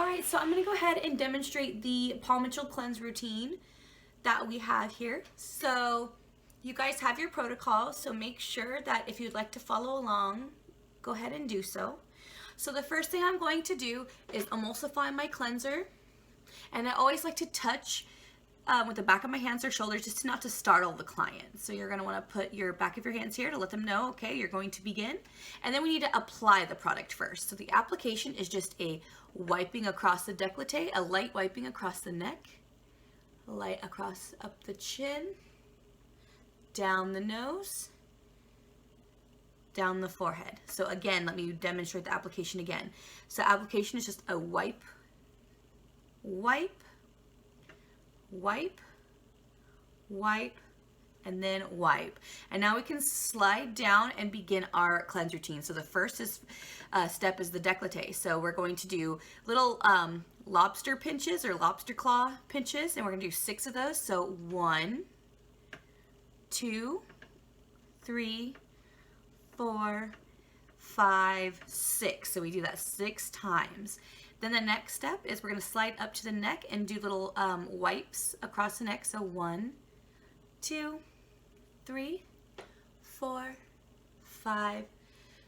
Alright, so I'm going to go ahead and demonstrate the Paul Mitchell cleanse routine that we have here. So you guys have your protocol, so make sure that if you'd like to follow along, go ahead and do so. So the first thing I'm going to do is emulsify my cleanser, and I always like to touch with the back of my hands or shoulders just not to startle the client. So you're going to want to put your back of your hands here to let them know, okay, you're going to begin. And then we need to apply the product first. So the application is just a wiping across the décolleté, a light wiping across the neck, a light across up the chin, down the nose, down the forehead. So again, let me demonstrate the application again. So application is just a wipe, wipe, wipe, wipe, and then wipe. And now we can slide down and begin our cleanse routine. So the first step is the décolleté. So we're going to do little lobster pinches or lobster claw pinches, and we're going to do 6 of those. So 1, 2, 3, 4, 5, 6. So we do that 6 times. Then the next step is we're going to slide up to the neck and do little wipes across the neck. So 1, 2, 3, 4, 5,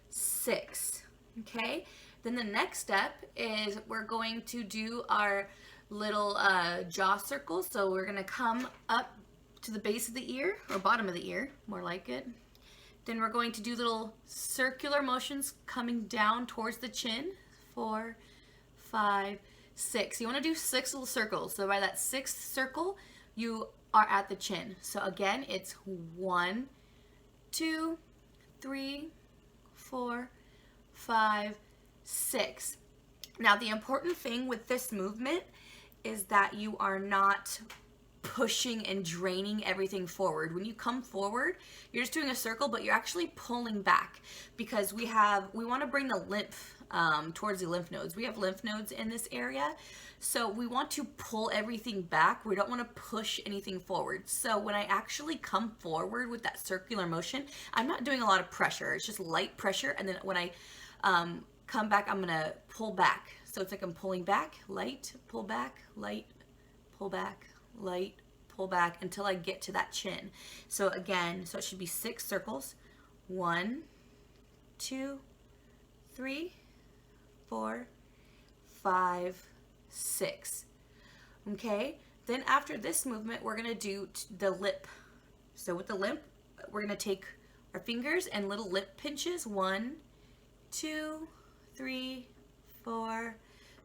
6. Okay. Then the next step is we're going to do our little jaw circles. So we're going to come up to the base of the ear, or bottom of the ear, more like it. Then we're going to do little circular motions coming down towards the chin. 4, 5, 6. You want to do 6 little circles. So by that 6th circle, you are at the chin. So again, it's 1, 2, 3, 4, 5, 6. Now the important thing with this movement is that you are not pushing and draining everything forward. When you come forward, you're just doing a circle, but you're actually pulling back because we want to bring the lymph towards the lymph nodes. We have lymph nodes in this area, so we want to pull everything back. We don't want to push anything forward. So when I actually come forward with that circular motion, I'm not doing a lot of pressure. It's just light pressure, and then when I come back, I'm gonna pull back. So it's like I'm pulling back, light, pull back, light, pull back, light, pull back until I get to that chin. So again, so it should be 6 circles. 1, 2, 3, 4, 5, 6. Okay, then after this movement, we're gonna do the lip. So with the lip, we're gonna take our fingers and little lip pinches. 1, 2, 3, 4,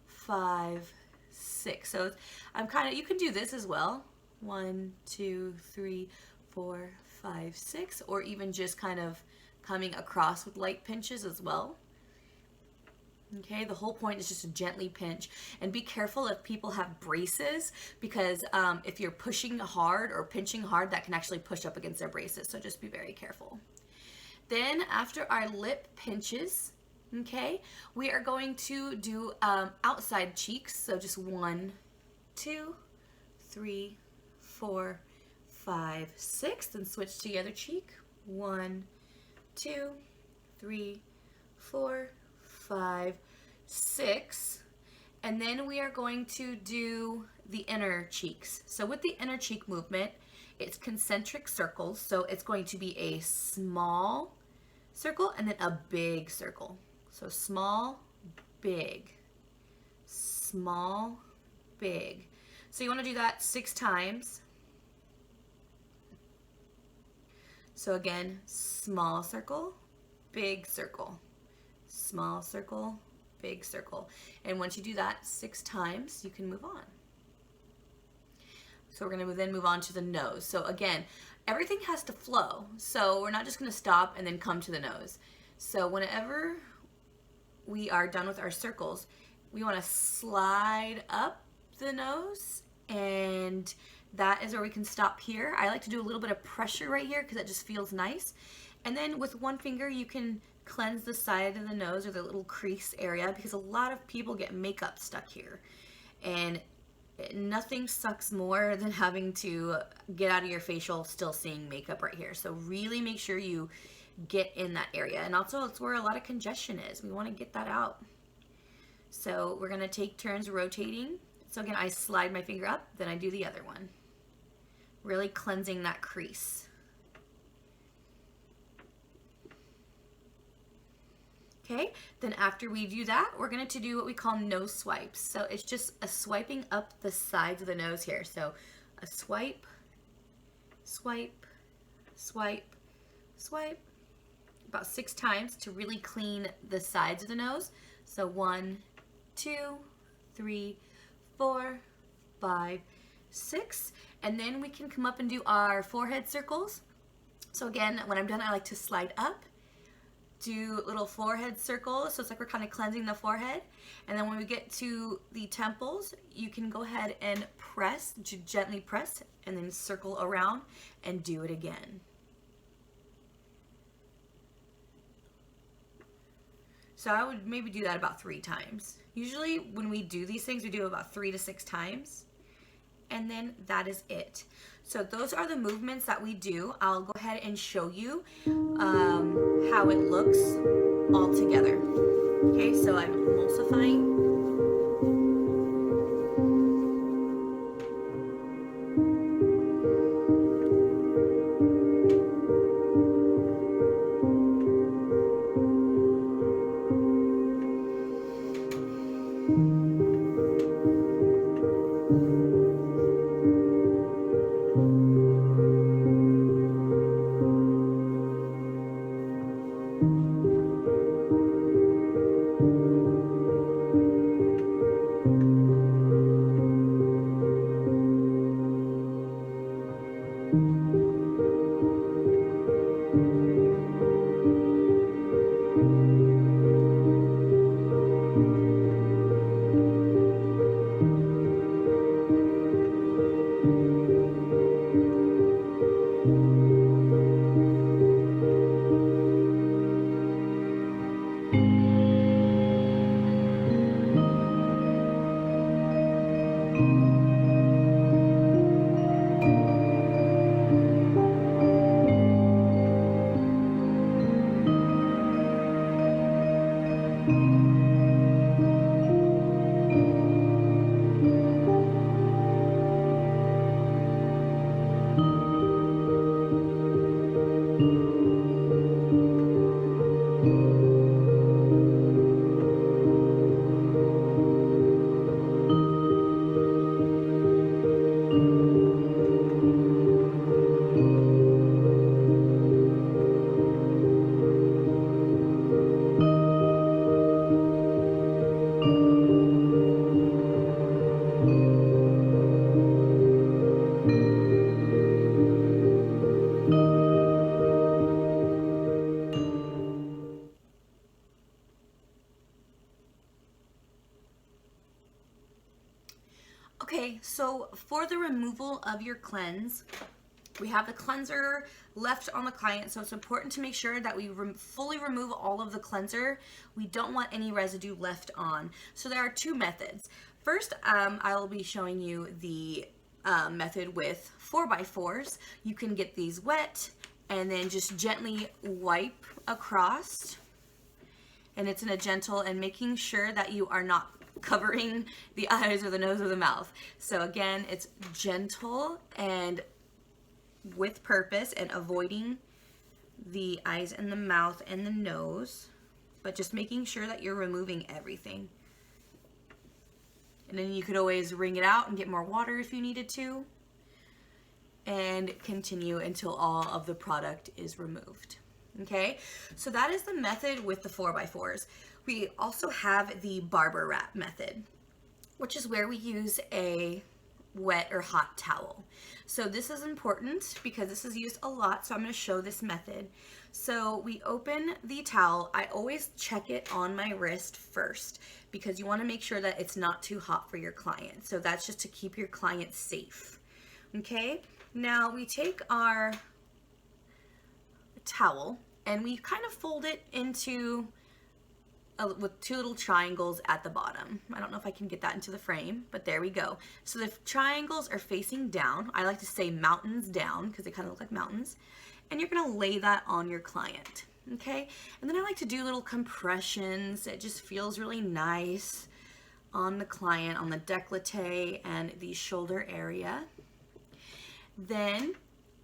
5, 6. So you can do this as well. 1, 2, 3, 4, 5, 6, or even just kind of coming across with light pinches as well. Okay, the whole point is just to gently pinch, and be careful if people have braces, because if you're pushing hard or pinching hard, that can actually push up against their braces. So just be very careful. Then after our lip pinches, okay, we are going to do outside cheeks. So just 1, 2, 3, 4, 5, 6. Then switch to the other cheek. 1, 2, 3, 4, 5, 6. And then we are going to do the inner cheeks. So with the inner cheek movement, it's concentric circles. So it's going to be a small circle and then a big circle. So small, big, small, big. So you want to do that 6 times. So again, small circle, big circle, small circle, big circle. And once you do that 6 times, you can move on. So we're going to then move on to the nose. So again, everything has to flow. So we're not just going to stop and then come to the nose. So whenever we are done with our circles, we want to slide up the nose, and that is where we can stop here. I like to do a little bit of pressure right here because it just feels nice. And then with one finger, you can cleanse the side of the nose or the little crease area, because a lot of people get makeup stuck here. And nothing sucks more than having to get out of your facial still seeing makeup right here. So really make sure you get in that area. And also it's where a lot of congestion is. We want to get that out. So we're gonna take turns rotating. So again, I slide my finger up, then I do the other one. Really cleansing that crease. Okay, then after we do that, we're going to do what we call nose swipes. So it's just a swiping up the sides of the nose here. So a swipe, swipe, swipe, swipe, about 6 times to really clean the sides of the nose. So 1, 2, 3, 4, 5, 6. And then we can come up and do our forehead circles. So again, when I'm done, I like to slide up, do little forehead circles, so it's like we're kind of cleansing the forehead. And then when we get to the temples, you can go ahead and press, gently press, and then circle around and do it again. So I would maybe do that about 3 times. Usually when we do these things, we do about 3 to 6 times. And then that is it. So those are the movements that we do. I'll go ahead and show you how it looks all together. Okay, so I'm emulsifying. Okay, so for the removal of your cleanse, we have the cleanser left on the client, so it's important to make sure that we fully remove all of the cleanser. We don't want any residue left on. So there are 2 methods. First, I will be showing you the method with 4x4s. You can get these wet and then just gently wipe across. And it's in a gentle, and making sure that you are not covering the eyes or the nose or the mouth. So again, it's gentle and with purpose, and avoiding the eyes and the mouth and the nose, but just making sure that you're removing everything. And then you could always wring it out and get more water if you needed to, and continue until all of the product is removed. Okay, so that is the method with the 4x4s. We also have the barber wrap method, which is where we use a wet or hot towel. So this is important because this is used a lot, so I'm going to show this method. So we open the towel. I always check it on my wrist first because you want to make sure that it's not too hot for your client. So that's just to keep your client safe. Okay, now we take our towel and we kind of fold it into with 2 little triangles at the bottom. I don't know if I can get that into the frame, but there we go. So the triangles are facing down. I like to say mountains down because they kind of look like mountains. And you're going to lay that on your client. Okay, and then I like to do little compressions. It just feels really nice. on the client, on the décolleté and the shoulder area. Then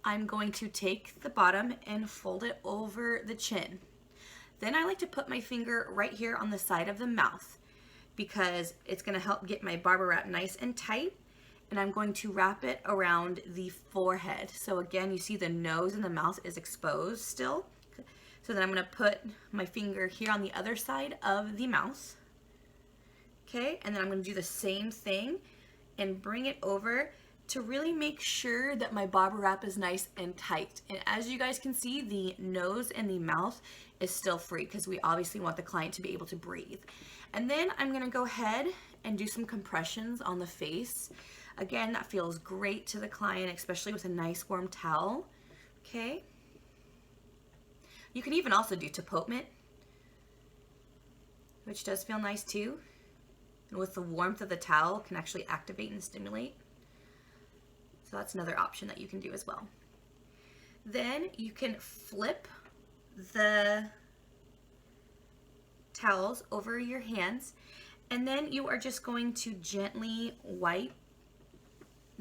I'm going to take the bottom and fold it over the chin. Then I like to put my finger right here on the side of the mouth because it's going to help get my barber wrap nice and tight. And I'm going to wrap it around the forehead. So again, you see the nose and the mouth is exposed still. So then I'm going to put my finger here on the other side of the mouth. Okay, and then I'm going to do the same thing and bring it over to really make sure that my barber wrap is nice and tight. And as you guys can see, the nose and the mouth is still free because we obviously want the client to be able to breathe. And then I'm going to go ahead and do some compressions on the face. Again, that feels great to the client, especially with a nice warm towel. Okay. You can even also do tapotement, which does feel nice too. And with the warmth of the towel, can actually activate and stimulate. So that's another option that you can do as well. Then you can flip the towels over your hands, and then you are just going to gently wipe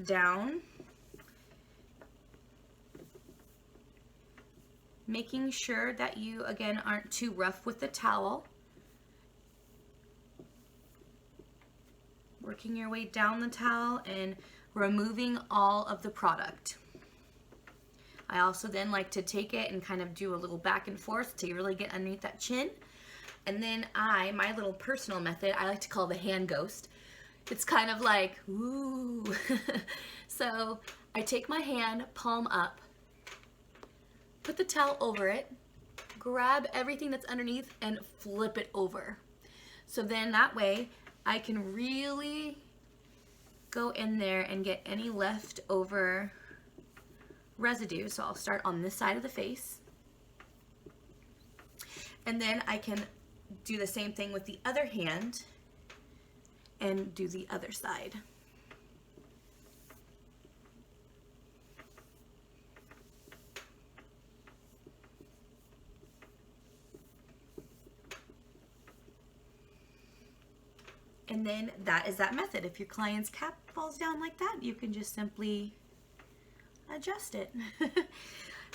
down, making sure that you again aren't too rough with the towel. Working your way down the towel and removing all of the product. I also then like to take it and kind of do a little back and forth to really get underneath that chin. And then my little personal method, I like to call the hand ghost. It's kind of like, ooh. So I take my hand, palm up, put the towel over it, grab everything that's underneath and flip it over. So then that way I can really go in there and get any leftover residue. So I'll start on this side of the face. And then I can do the same thing with the other hand and do the other side. And then that is that method. If your client's cap falls down like that, you can just simply adjust it.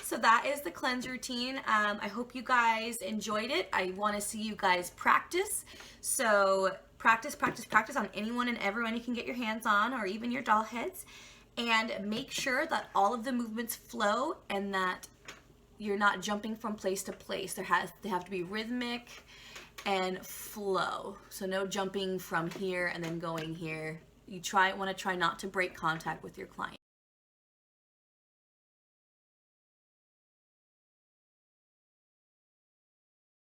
So that is the cleanse routine. I hope you guys enjoyed it. I want to see you guys practice. So practice, practice, practice on anyone and everyone you can get your hands on, or even your doll heads. And make sure that all of the movements flow and that you're not jumping from place to place. They have to be rhythmic and flow. So no jumping from here and then going here. You want to try not to break contact with your client.